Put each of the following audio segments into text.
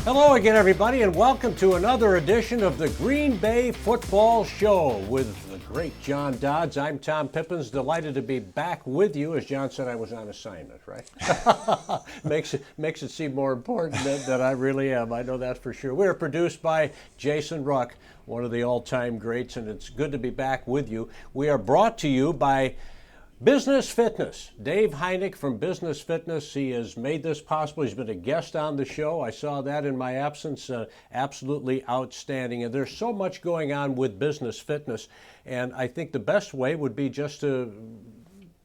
Hello again, everybody, and welcome to another edition of the Green Bay Football Show with the great John Dodds. I'm Tom Pippins, delighted to be back with you. As John said, I was on assignment, right? makes it seem more important than I really am. I know that for sure. We are produced by Jason Ruck, one of the all-time greats, and it's good to be back with you. We are brought to you by Business Fitness. Dave Heineck from Business Fitness, he has made this possible. He's been a guest on the show. I saw that in my absence. Absolutely outstanding. And there's so much going on with Business Fitness. And I think the best way would be just to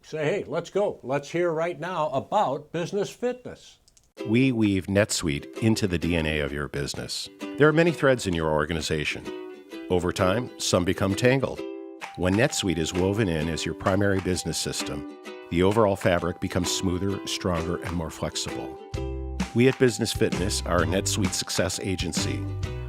say, hey, let's go. Let's hear right now about Business Fitness. We weave NetSuite into the DNA of your business. There are many threads in your organization. Over time, some become tangled. When NetSuite is woven in as your primary business system, the overall fabric becomes smoother, stronger, and more flexible. We at Business Fitness are a NetSuite success agency.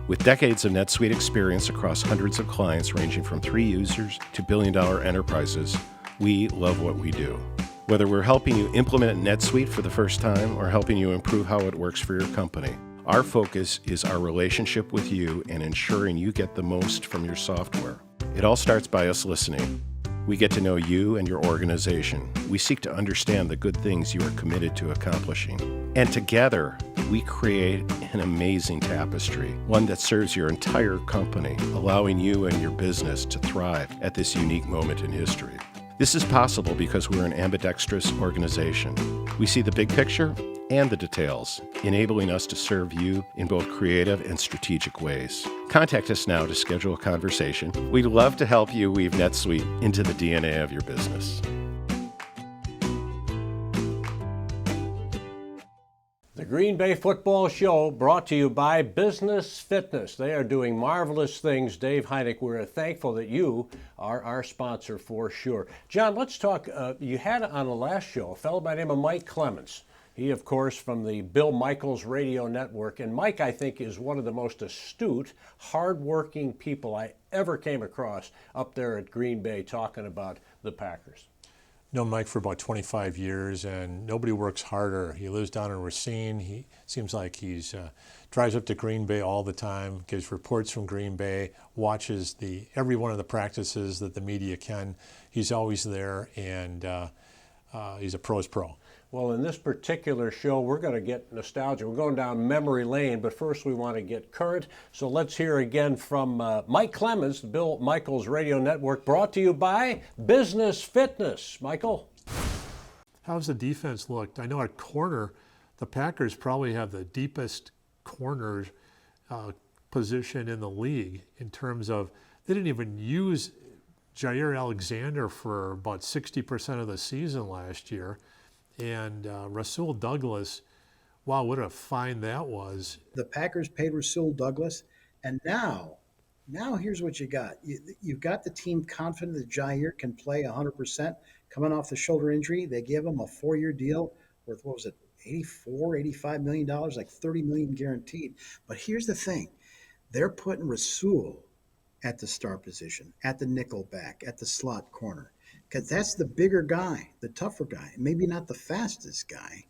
With decades of NetSuite experience across hundreds of clients ranging from 3 users to billion-dollar enterprises, we love what we do. Whether we're helping you implement NetSuite for the first time or helping you improve how it works for your company, our focus is our relationship with you and ensuring you get the most from your software. It all starts by us listening. We get to know you and your organization. We seek to understand the good things you are committed to accomplishing. And together, we create an amazing tapestry, one that serves your entire company, allowing you and your business to thrive at this unique moment in history. This is possible because we're an ambidextrous organization. We see the big picture and the details, enabling us to serve you in both creative and strategic ways. Contact us now to schedule a conversation. We'd love to help you weave NetSuite into the DNA of your business. The Green Bay Football Show brought to you by Business Fitness. They are doing marvelous things. Dave Heineck, we're thankful that you are our sponsor for sure. John, let's talk. You had on the last show a fellow by the name of Mike Clemens. He, of course, from the Bill Michaels Radio Network. And Mike, I think, is one of the most astute, hardworking people I ever came across up there at Green Bay talking about the Packers. Known Mike for about 25 years, and nobody works harder. He lives down in Racine. He seems like he's drives up to Green Bay all the time, gives reports from Green Bay, watches every one of the practices that the media can. He's always there, and he's a pro's pro. Well, in this particular show, we're going to get nostalgia. We're going down memory lane, but first we want to get current. So let's hear again from Mike Clemens, Bill Michaels Radio Network, brought to you by Business Fitness. Michael? How's the defense looked? I know at corner, the Packers probably have the deepest corner position in the league in terms of they didn't even use Jair Alexander for about 60% of the season last year. And Rasul Douglas, wow, what a find that was. The Packers paid Rasul Douglas, and now here's what you got. You've got the team confident that Jair can play 100%. Coming off the shoulder injury, they give him a 4-year deal worth, what was it, $85 million, like $30 million guaranteed. But here's the thing. They're putting Rasul at the star position, at the nickel back, at the slot corner. Because that's the bigger guy, the tougher guy. Maybe not the fastest guy,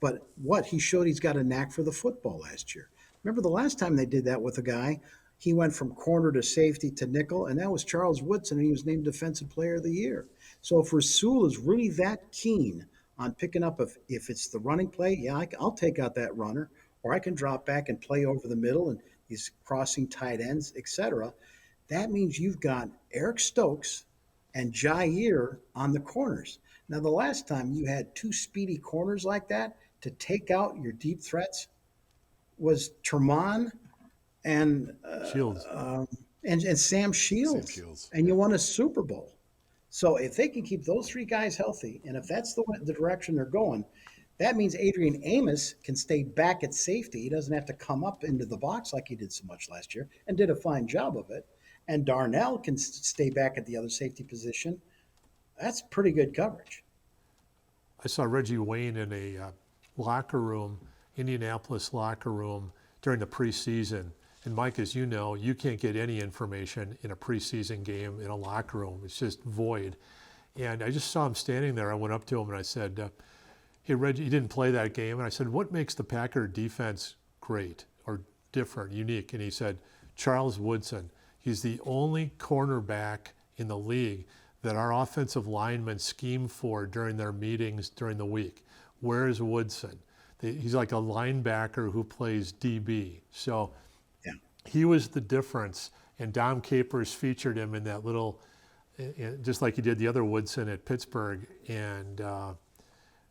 but he showed he's got a knack for the football last year. Remember the last time they did that with a guy, he went from corner to safety to nickel, and that was Charles Woodson, and he was named Defensive Player of the Year. So if Rasul is really that keen on picking up, if it's the running play, yeah, I'll take out that runner, or I can drop back and play over the middle, and he's crossing tight ends, etc. That means you've got Eric Stokes and Jair on the corners. Now, the last time you had 2 speedy corners like that to take out your deep threats was Terman and Shields. And Sam Shields. And you won a Super Bowl. So if they can keep those 3 guys healthy, and if that's the direction they're going, that means Adrian Amos can stay back at safety. He doesn't have to come up into the box like he did so much last year, and did a fine job of it. And Darnell can stay back at the other safety position. That's pretty good coverage. I saw Reggie Wayne in a locker room, Indianapolis locker room during the preseason. And Mike, as you know, you can't get any information in a preseason game in a locker room. It's just void. And I just saw him standing there. I went up to him and I said, hey, Reggie, you didn't play that game. And I said, what makes the Packer defense great? Or different, unique. And he said, Charles Woodson, he's the only cornerback in the league that our offensive linemen scheme for during their meetings during the week. Where's Woodson? He's like a linebacker who plays DB. So Yeah. he was the difference. And Dom Capers featured him in that little, just like he did the other Woodson at Pittsburgh. And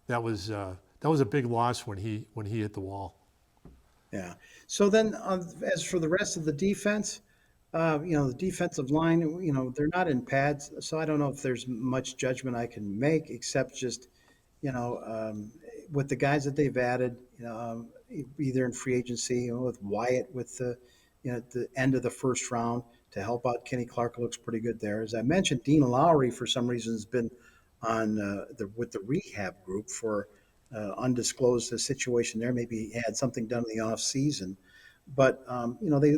that was a big loss when he hit the wall. Yeah. So then, as for the rest of the defense, the defensive line, they're not in pads, so I don't know if there's much judgment I can make except just, with the guys that they've added, either in free agency, with Wyatt with at the end of the first round to help out Kenny Clark looks pretty good there. As I mentioned, Dean Lowry for some reason has been on with the rehab group for undisclosed situation there. Maybe he had something done in the off season, but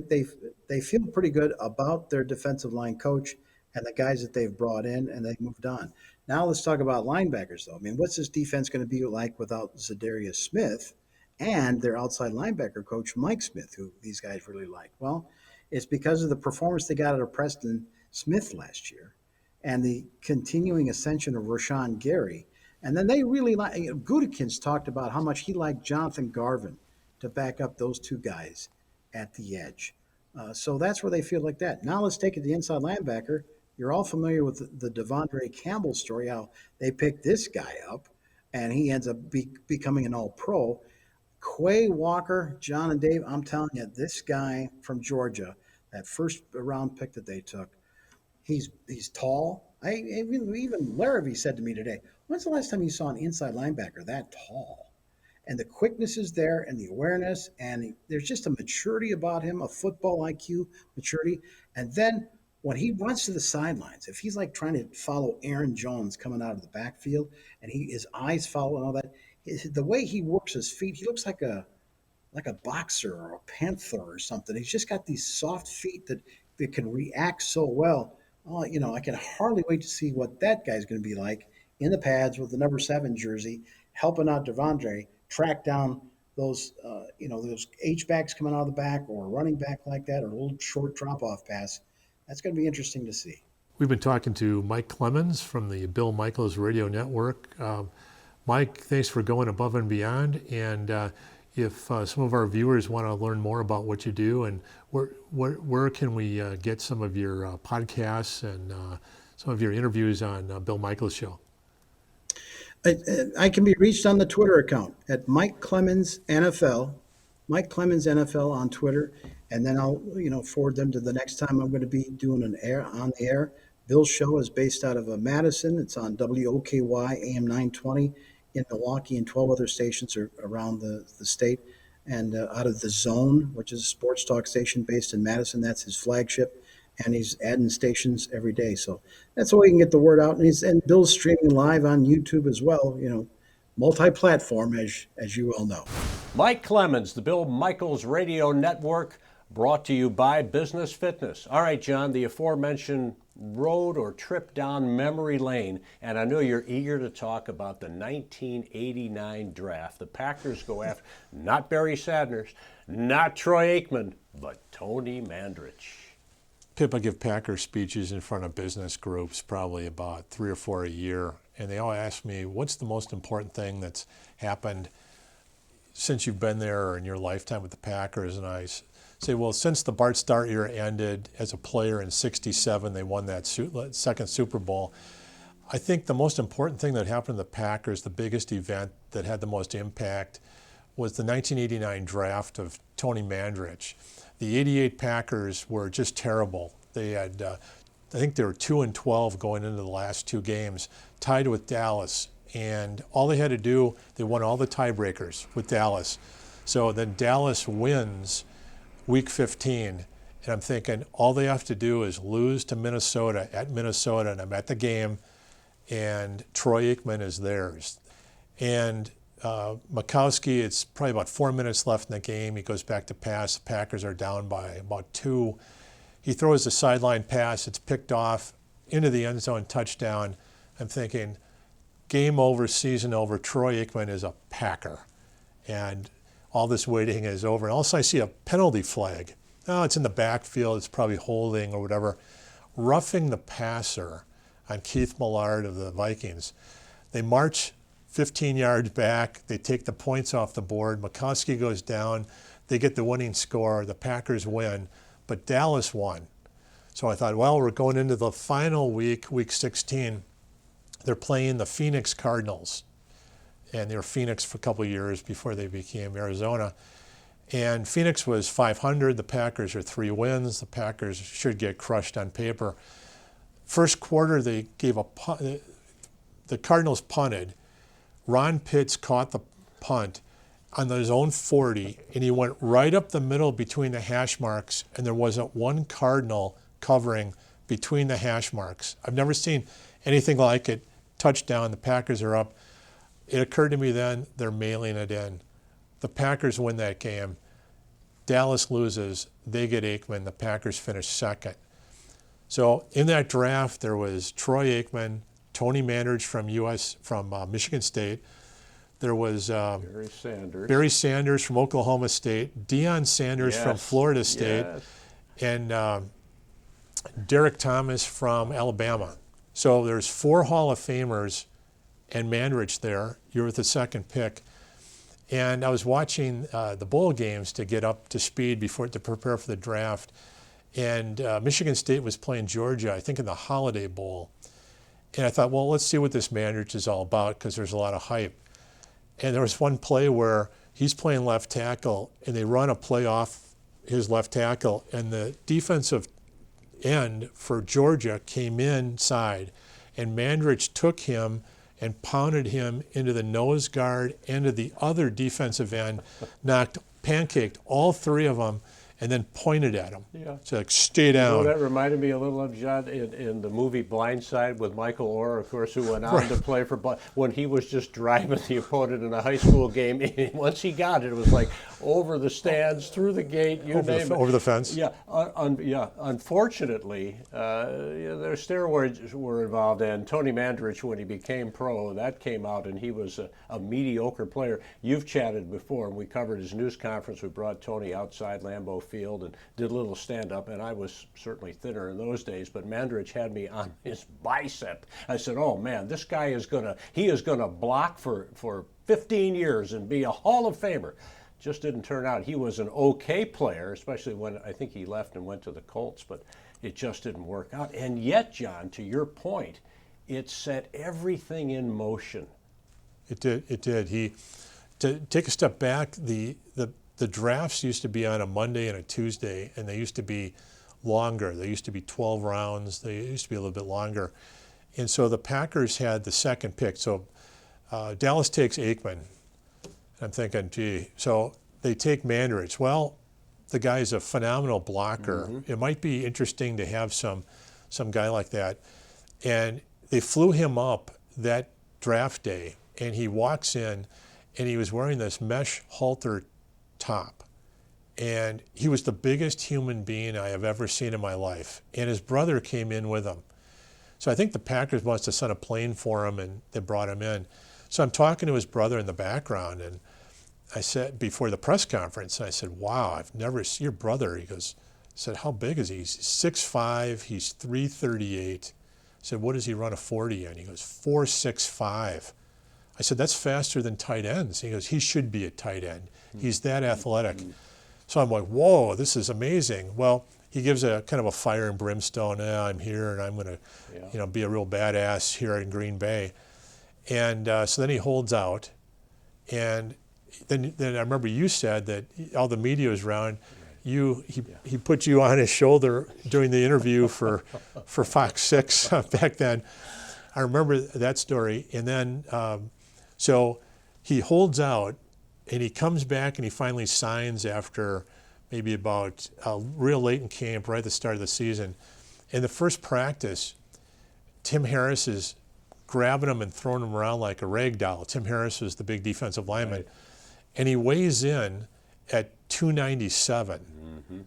they feel pretty good about their defensive line coach and the guys that they've brought in, and they've moved on. Now let's talk about linebackers, though. I mean, what's this defense going to be like without Zadarius Smith and their outside linebacker coach, Mike Smith, who these guys really like? Well, it's because of the performance they got out of Preston Smith last year and the continuing ascension of Rashawn Gary. And then they really like, Gutekunst talked about how much he liked Jonathan Garvin to back up those two guys at the edge. So that's where they feel like that. Now let's take it to the inside linebacker. You're all familiar with the Devondre Campbell story, how they picked this guy up, and he ends up becoming an all-pro. Quay Walker, John and Dave, I'm telling you, this guy from Georgia, that first round pick that they took, he's tall. Even Larrabee said to me today, when's the last time you saw an inside linebacker that tall? And the quickness is there and the awareness, and there's just a maturity about him, a football IQ maturity. And then when he runs to the sidelines, if he's like trying to follow Aaron Jones coming out of the backfield and his eyes follow and all that, the way he works his feet, he looks like a boxer or a panther or something. He's just got these soft feet that can react so well. Oh, I can hardly wait to see what that guy's going to be like in the pads with the number 7 jersey, helping out Devondre track down those H-backs coming out of the back or a running back like that or a little short drop-off pass. That's going to be interesting to see. We've been talking to Mike Clemens from the Bill Michaels Radio Network. Mike, thanks for going above and beyond. And if some of our viewers want to learn more about what you do, and where can we get some of your podcasts and some of your interviews on Bill Michaels' show? I can be reached on the Twitter account at Mike Clemens NFL, Mike Clemens NFL on Twitter, and then I'll forward them to the next time I'm going to be doing on the air. Bill's show is based out of Madison. It's on WOKY AM 920 in Milwaukee and 12 other stations around the state, and out of the Zone, which is a sports talk station based in Madison. That's his flagship. And he's adding stations every day. So that's the way you can get the word out. And Bill's streaming live on YouTube as well, multi-platform, as you well know. Mike Clemens, the Bill Michaels Radio Network, brought to you by Business Fitness. All right, John, the aforementioned road or trip down memory lane, and I know you're eager to talk about the 1989 draft. The Packers go after not Barry Sanders, not Troy Aikman, but Tony Mandrich. Pip, I give Packer speeches in front of business groups probably about 3 or 4 a year, and they all ask me, what's the most important thing that's happened since you've been there or in your lifetime with the Packers? And I say, well, since the Bart Starr era ended as a player in '67, they won that second Super Bowl. I think the most important thing that happened to the Packers, the biggest event that had the most impact, was the 1989 draft of Tony Mandrich. The '88 Packers were just terrible. They had, I think they were 2-12 going into the last 2 games, tied with Dallas. And all they had to do, they won all the tiebreakers with Dallas. So then Dallas wins week 15. And I'm thinking, all they have to do is lose to Minnesota at Minnesota. And I'm at the game, and Troy Aikman is theirs. And Mikowski, it's probably about 4 minutes left in the game. He goes back to pass. The Packers are down by about 2. He throws a sideline pass. It's picked off into the end zone, touchdown. I'm thinking, game over, season over. Troy Aikman is a Packer. And all this waiting is over. And all of a sudden I see a penalty flag. Oh, it's in the backfield. It's probably holding or whatever. Roughing the passer on Keith Millard of the Vikings. They march 15 yards back. They take the points off the board. McCoskey goes down. They get the winning score. The Packers win. But Dallas won. So I thought, well, we're going into the final week, week 16. They're playing the Phoenix Cardinals. And they were Phoenix for a couple of years before they became Arizona. And Phoenix was 500. The Packers are 3 wins. The Packers should get crushed on paper. First quarter, they gave a punt. The Cardinals punted. Ron Pitts caught the punt on his own 40, and he went right up the middle between the hash marks, and there wasn't one Cardinal covering between the hash marks. I've never seen anything like it. Touchdown, the Packers are up. It occurred to me then, they're mailing it in. The Packers win that game. Dallas loses. They get Aikman. The Packers finish second. So in that draft, there was Troy Aikman, Tony Mandridge from Michigan State. There was Barry Sanders from Oklahoma State, Deion Sanders from Florida State, and Derek Thomas from Alabama. So there's 4 Hall of Famers and Mandridge there. You're with the second pick. And I was watching the bowl games to get up to speed to prepare for the draft. And Michigan State was playing Georgia, I think in the Holiday Bowl. And I thought, well, let's see what this Mandridge is all about because there's a lot of hype. And there was one play where he's playing left tackle, and they run a play off his left tackle, and the defensive end for Georgia came inside, and Mandridge took him and pounded him into the nose guard and to the other defensive end, pancaked all 3 of them, and then pointed at him. Yeah. So like, stay down. You know, that reminded me a little of John in the movie Blindside with Michael Orr, of course, who went on to play for, when he was just driving the opponent in a high school game. Once he got it, it was like over the stands, through the gate, over the fence. Yeah, Unfortunately, their steroids were involved, and Tony Mandridge, when he became pro, that came out, and he was a mediocre player. You've chatted before, and we covered his news conference. We brought Tony outside Lambeau Field and did a little stand-up, and I was certainly thinner in those days, but Mandridge had me on his bicep. I said, oh man, this guy is gonna block for 15 years and be a Hall of Famer. Just didn't turn out. He was an okay player, especially when I think he left and went to the Colts, but it just didn't work out. And yet, John, to your point, it set everything in motion. It did. To take a step back, the drafts used to be on a Monday and a Tuesday, and they used to be longer. They used to be 12 rounds. They used to be a little bit longer. And so the Packers had the second pick. So Dallas takes Aikman. I'm thinking, gee, so they take Mandridge. Well, the guy's a phenomenal blocker. Mm-hmm. It might be interesting to have some guy like that. And they flew him up that draft day, and he walks in, and he was wearing this mesh halter top. And he was the biggest human being I have ever seen in my life. And his brother came in with him. So I think the Packers must have sent a plane for him, and they brought him in. So I'm talking to his brother in the background, and I said, before the press conference, I said, wow, I've never seen your brother. He goes, I said, how big is he? He's 6'5", he's 338. I said, what does he run a 40 in? He goes, 4.65. I said, that's faster than tight ends. He goes, he should be a tight end. He's that athletic. So I'm like, whoa, this is amazing. Well, he gives a kind of a fire and brimstone, I'm here and I'm going to be a real badass here in Green Bay. And so then he holds out. And then I remember you said that all the media was around. He put you on his shoulder during the interview for Fox 6 back then. I remember that story. And then so he holds out, and he comes back, and he finally signs after maybe about real late in camp, right at the start of the season. In the first practice, Tim Harris is grabbing him and throwing him around like a rag doll. Tim Harris was the big defensive lineman. Right. And he weighs in at 297. Mm-hmm.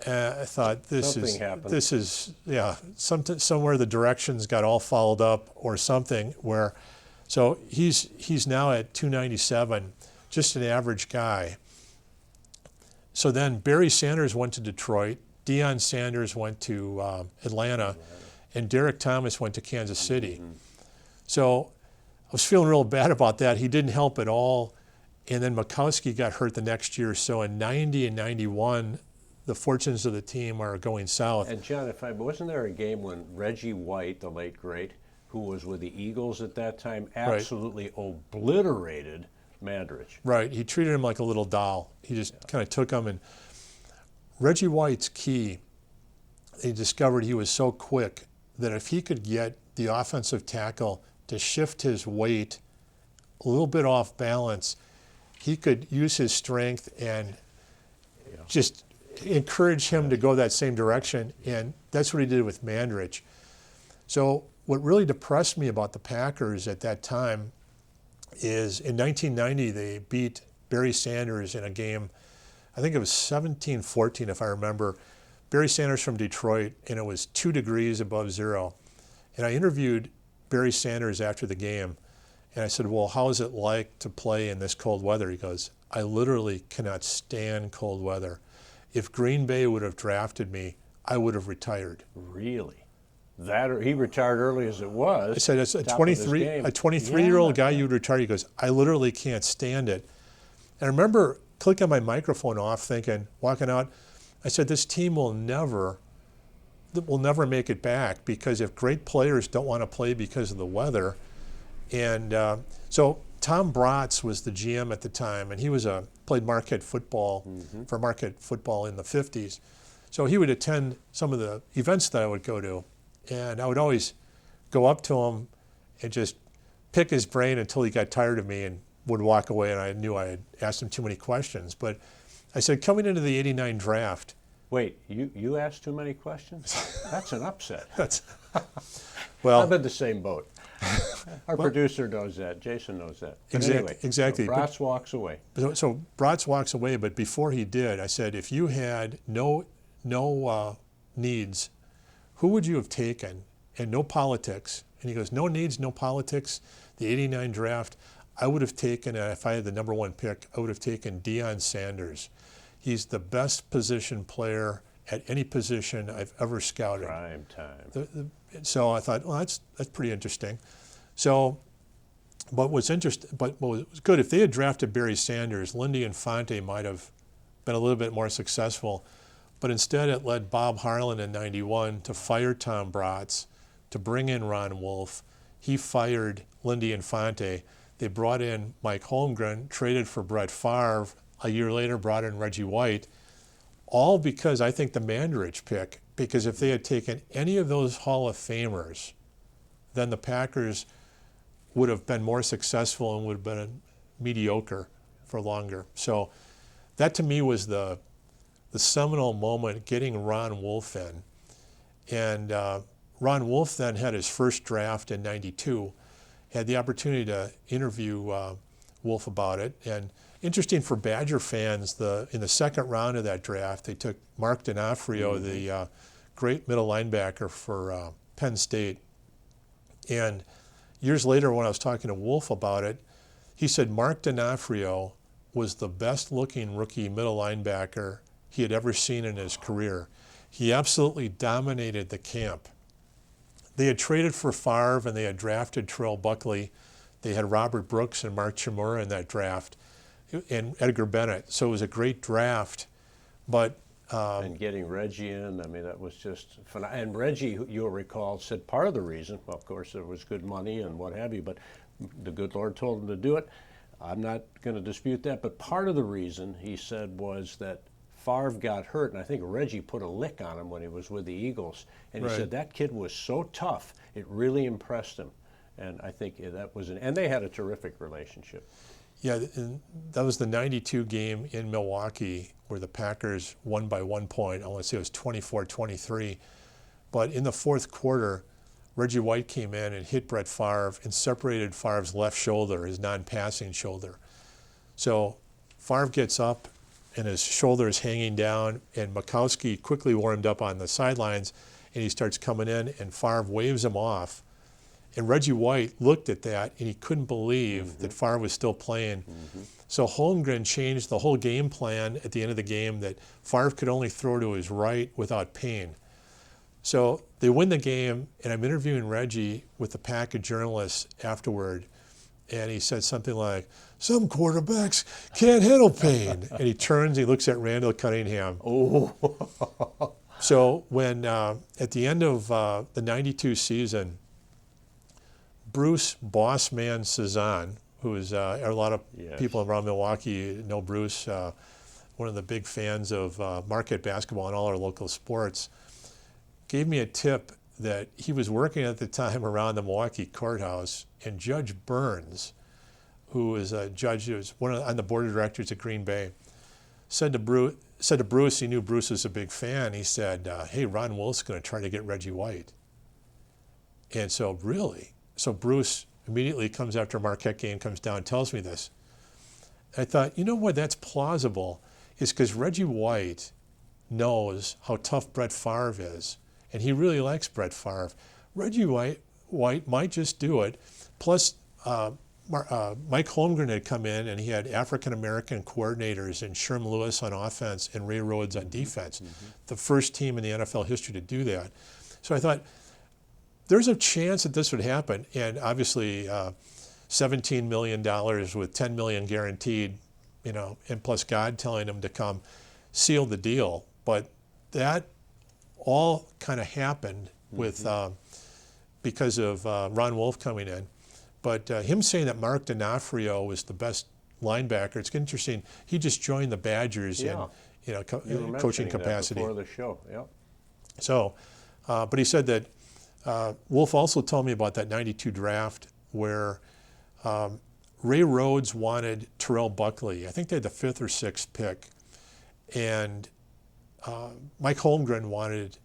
I thought somewhere the directions got all fouled up or something where, so he's now at 297, just an average guy. So then Barry Sanders went to Detroit, Deion Sanders went to Atlanta, and Derek Thomas went to Kansas City. So I was feeling real bad about that. He didn't help at all. And then Mikowski got hurt the next year. So in 90 and 91, the fortunes of the team are going south. And John, wasn't there a game when Reggie White, the late great, who was with the Eagles at that time, absolutely obliterated Mandrich? Right. He treated him like a little doll. He just kind of took him. And Reggie White's key, they discovered he was so quick that if he could get the offensive tackle to shift his weight a little bit off balance, he could use his strength and just encourage him to go that same direction. And that's what he did with Mandrich. So what really depressed me about the Packers at that time is in 1990, they beat Barry Sanders in a game, I think it was 17-14 if I remember. Barry Sanders from Detroit, and it was 2 degrees above zero. And I interviewed Barry Sanders after the game, and I said, well, how is it like to play in this cold weather? He goes, I literally cannot stand cold weather. If Green Bay would have drafted me, I would have retired. Really? That, or he retired early as it was. I said, as a 23-year-old guy, you would retire. He goes, I literally can't stand it. And I remember clicking my microphone off thinking, walking out, I said, this team will never make it back, because if great players don't want to play because of the weather. And so Tom Bratz was the GM at the time, and he was played Marquette football for Marquette football in the 50s. So he would attend some of the events that I would go to, and I would always go up to him and just pick his brain until he got tired of me and would walk away, and I knew I had asked him too many questions. But I said, coming into the 89 draft. Wait, you asked too many questions? That's an upset. Well, I'm in the same boat. Our producer knows that. Jason knows that. But anyway, exactly. So Bratz walks away. So Bratz walks away, but before he did, I said, if you had no needs, who would you have taken? And no politics. And he goes, no needs, no politics. The 89 draft, I would have taken, if I had the number 1 pick, I would have taken Deion Sanders. He's the best position player at any position I've ever scouted. Prime time. So I thought, well, that's pretty interesting. So, but what was good, if they had drafted Barry Sanders, Lindy Infante might have been a little bit more successful. But instead, it led Bob Harlan in '91 to fire Tom Bratz, to bring in Ron Wolf. He fired Lindy Infante. They brought in Mike Holmgren, traded for Brett Favre. A year later, brought in Reggie White. All because I think the Mandrich pick, because if they had taken any of those Hall of Famers, then the Packers would have been more successful and would have been mediocre for longer. So that to me was the seminal moment, getting Ron Wolf in. And Ron Wolf then had his first draft in '92, had the opportunity to interview Wolf about it. And interesting for Badger fans, in the second round of that draft, they took Mark D'Onofrio, the great middle linebacker for Penn State. And years later, when I was talking to Wolf about it, he said Mark D'Onofrio was the best-looking rookie middle linebacker he had ever seen in his career. He absolutely dominated the camp. They had traded for Favre, and they had drafted Terrell Buckley. They had Robert Brooks and Mark Chmura in that draft, and Edgar Bennett. So it was a great draft. But and getting Reggie in, I mean, that was just phenomenal. And Reggie, you'll recall, said part of the reason, well, of course, there was good money and what have you, but the good Lord told him to do it. I'm not going to dispute that, but part of the reason, he said, was that Favre got hurt, and I think Reggie put a lick on him when he was with the Eagles. And he said that kid was so tough, it really impressed him. And I think that was and they had a terrific relationship. Yeah, and that was the '92 game in Milwaukee where the Packers won by 1 point. I want to say it was 24-23. But in the fourth quarter, Reggie White came in and hit Brett Favre and separated Favre's left shoulder, his non-passing shoulder. So Favre gets up and his shoulder is hanging down, and Mikowski quickly warmed up on the sidelines, and he starts coming in, and Favre waves him off. And Reggie White looked at that and he couldn't believe that Favre was still playing. So Holmgren changed the whole game plan at the end of the game that Favre could only throw to his right without pain. So they win the game, and I'm interviewing Reggie with a pack of journalists afterward, and he said something like, "Some quarterbacks can't handle pain." And he turns, he looks at Randall Cunningham. Oh. So when, at the end of the 92 season, Bruce Bossman Cezanne, who is, a lot of people around Milwaukee know Bruce, one of the big fans of Marquette basketball and all our local sports, gave me a tip that he was working at the time around the Milwaukee courthouse, and Judge Burns, who is a judge who was on the board of directors at Green Bay, said to Bruce, he knew Bruce was a big fan, he said, "Hey, Ron Wolf's going to try to get Reggie White." And so Bruce immediately comes after a Marquette game, comes down and tells me this. I thought, you know what, that's plausible, is because Reggie White knows how tough Brett Favre is, and he really likes Brett Favre. Reggie White might just do it. Plus, Mike Holmgren had come in, and he had African-American coordinators and Sherm Lewis on offense and Ray Rhodes on defense, the first team in the NFL history to do that. So I thought, there's a chance that this would happen. And obviously, $17 million with $10 million guaranteed, and plus God telling him to come, sealed the deal. But that all kind of happened with because of Ron Wolf coming in. But him saying that Mark D'Onofrio was the best linebacker, it's interesting. He just joined the Badgers in coaching capacity. Before the show, So, but he said that Wolf also told me about that 92 draft where Ray Rhodes wanted Terrell Buckley. I think they had the 5th or 6th pick. And Mike Holmgren wanted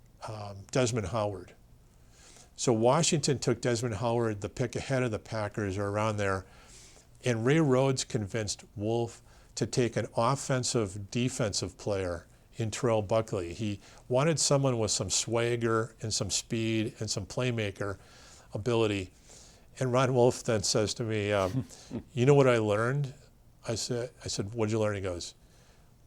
Desmond Howard. So Washington took Desmond Howard, the pick ahead of the Packers or around there, and Ray Rhodes convinced Wolf to take an offensive defensive player in Terrell Buckley. He wanted someone with some swagger and some speed and some playmaker ability. And Ron Wolf then says to me, "You know what I learned?" I said, "What'd you learn?" He goes,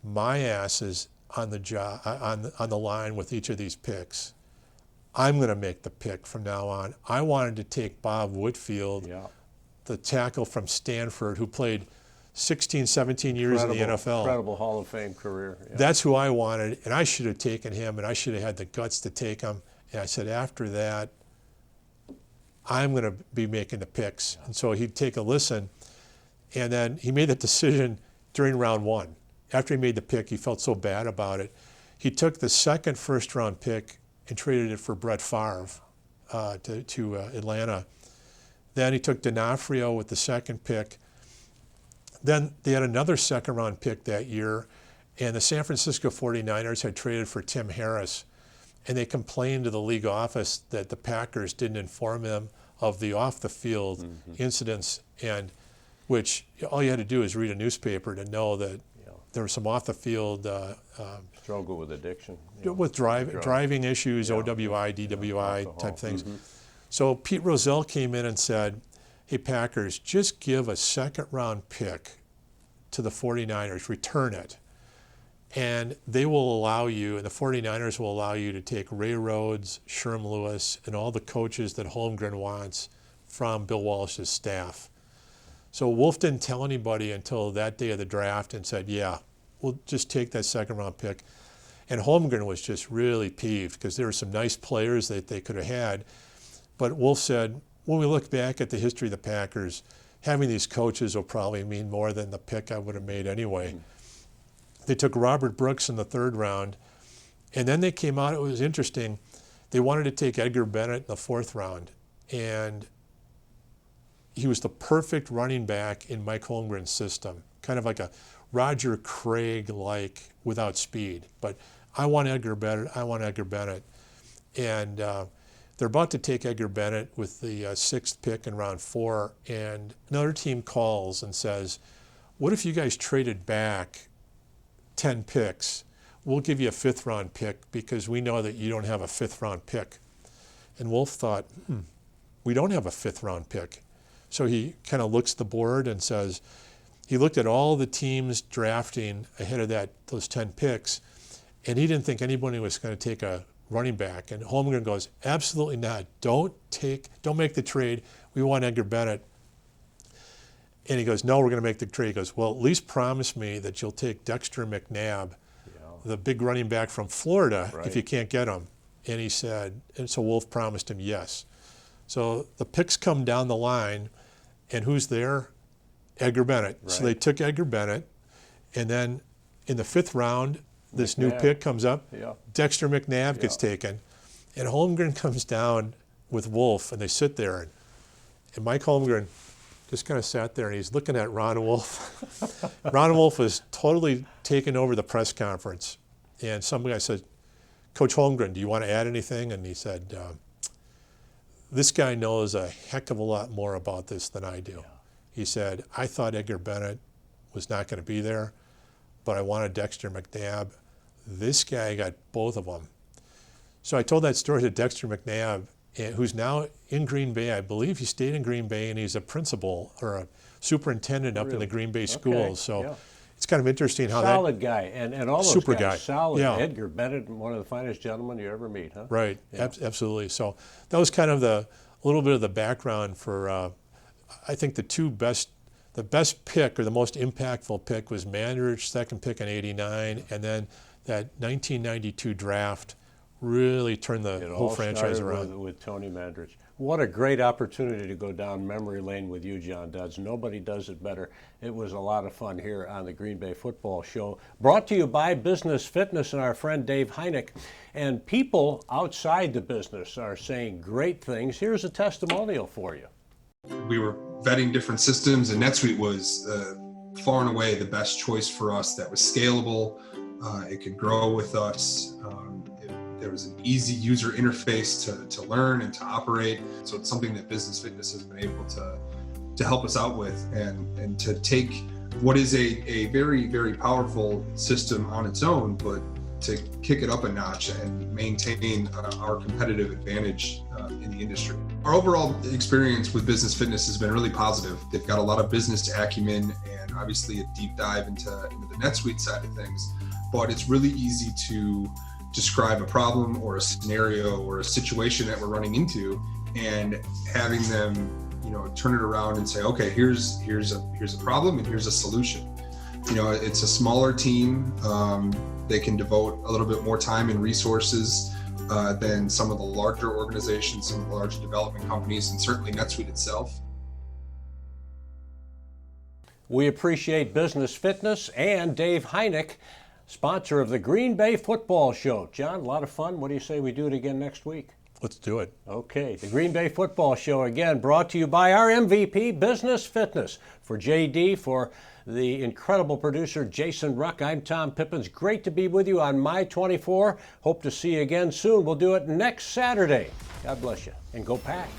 "My ass is on the job, on the line with each of these picks. I'm going to make the pick from now on." I wanted to take Bob Whitfield, the tackle from Stanford, who played 16, 17 years in the NFL. Incredible Hall of Fame career. That's who I wanted, and I should have taken him, and I should have had the guts to take him. And I said, after that, I'm going to be making the picks. And so he'd take a listen, and then he made the decision during round 1. After he made the pick, he felt so bad about it. He took the second first-round pick and traded it for Brett Favre to Atlanta. Then he took D'Onofrio with the second pick. Then they had another second-round pick that year, and the San Francisco 49ers had traded for Tim Harris, and they complained to the league office that the Packers didn't inform them of the off-the-field incidents, and which all you had to do is read a newspaper to know that there was some off-the-field struggle with addiction, with driving issues, OWI, DWI type things. So Pete Rozelle came in and said, "Hey, Packers, just give a second-round pick to the 49ers, return it, and they will allow you, and the 49ers will allow you to take Ray Rhodes, Sherm Lewis, and all the coaches that Holmgren wants from Bill Walsh's staff." So Wolf didn't tell anybody until that day of the draft and said, "Yeah, we'll just take that second-round pick." And Holmgren was just really peeved because there were some nice players that they could have had. But Wolf said, when we look back at the history of the Packers, having these coaches will probably mean more than the pick I would have made anyway. They took Robert Brooks in the 3rd round, and then they came out, it was interesting, they wanted to take Edgar Bennett in the 4th round, and he was the perfect running back in Mike Holmgren's system, kind of like a Roger Craig-like without speed. But I want Edgar Bennett. And they're about to take Edgar Bennett with the 6th pick in round 4, and another team calls and says, "What if you guys traded back 10 picks? We'll give you a 5th-round pick because we know that you don't have a 5th-round pick." And Wolf thought, we don't have a 5th round pick. So he kind of looks at the board and says, he looked at all the teams drafting ahead of those 10 picks, and he didn't think anybody was going to take a running back. And Holmgren goes, absolutely not. Don't make the trade. We want Edgar Bennett. And he goes, no, we're going to make the trade. He goes, well, at least promise me that you'll take Dexter McNabb, the big running back from Florida, if you can't get him. And he said, and so Wolf promised him yes. So the picks come down the line, and who's there? Edgar Bennett. Right. So they took Edgar Bennett, and then in the 5th round, this new pick comes up. Yeah. Dexter McNabb gets taken, and Holmgren comes down with Wolf, and they sit there, and Mike Holmgren just kind of sat there, and he's looking at Ron Wolf. Ron Wolf was totally taking over the press conference, and some guy said, Coach Holmgren, do you want to add anything? And he said, this guy knows a heck of a lot more about this than I do. Yeah. He said, I thought Edgar Bennett was not going to be there, but I wanted Dexter McNabb. This guy got both of them. So I told that story to Dexter McNabb, who's now in Green Bay. I believe he stayed in Green Bay, and he's a principal or a superintendent up in the Green Bay schools. So it's kind of interesting how solid guy, and all those super guys, guy. Solid. Yeah. Edgar Bennett, one of the finest gentlemen you ever meet, huh? Right, absolutely. So that was kind of a little bit of the background for, I think the best pick or the most impactful pick was Mandridge, 2nd pick in '89, and then that 1992 draft really turned the whole franchise around. With Tony Mandridge. What a great opportunity to go down memory lane with you, John Dodds. Nobody does it better. It was a lot of fun here on the Green Bay Football Show, brought to you by Business Fitness and our friend Dave Heineck. And people outside the business are saying great things. Here's a testimonial for you. We were vetting different systems, and NetSuite was far and away the best choice for us. That was scalable. It could grow with us. There was an easy user interface to learn and to operate. So it's something that Business Fitness has been able to help us out with, and to take what is a very, very powerful system on its own, but to kick it up a notch and maintain our competitive advantage in the industry. Our overall experience with Business Fitness has been really positive. They've got a lot of business acumen and obviously a deep dive into the NetSuite side of things, but it's really easy to describe a problem or a scenario or a situation that we're running into, and having them, turn it around and say, okay, here's a problem and here's a solution. It's a smaller team. They can devote a little bit more time and resources than some of the larger organizations, some of the larger development companies, and certainly NetSuite itself. We appreciate Business Fitness and Dave Heineck, sponsor of the Green Bay Football Show. John, a lot of fun. What do you say we do it again next week? Let's do it. Okay, the Green Bay Football Show again brought to you by our MVP, Business Fitness. For JD, for the incredible producer Jason Ruck, I'm Tom Pippins. Great to be with you on My 24. Hope to see you again soon. We'll do it next Saturday. God bless you, and go Pack.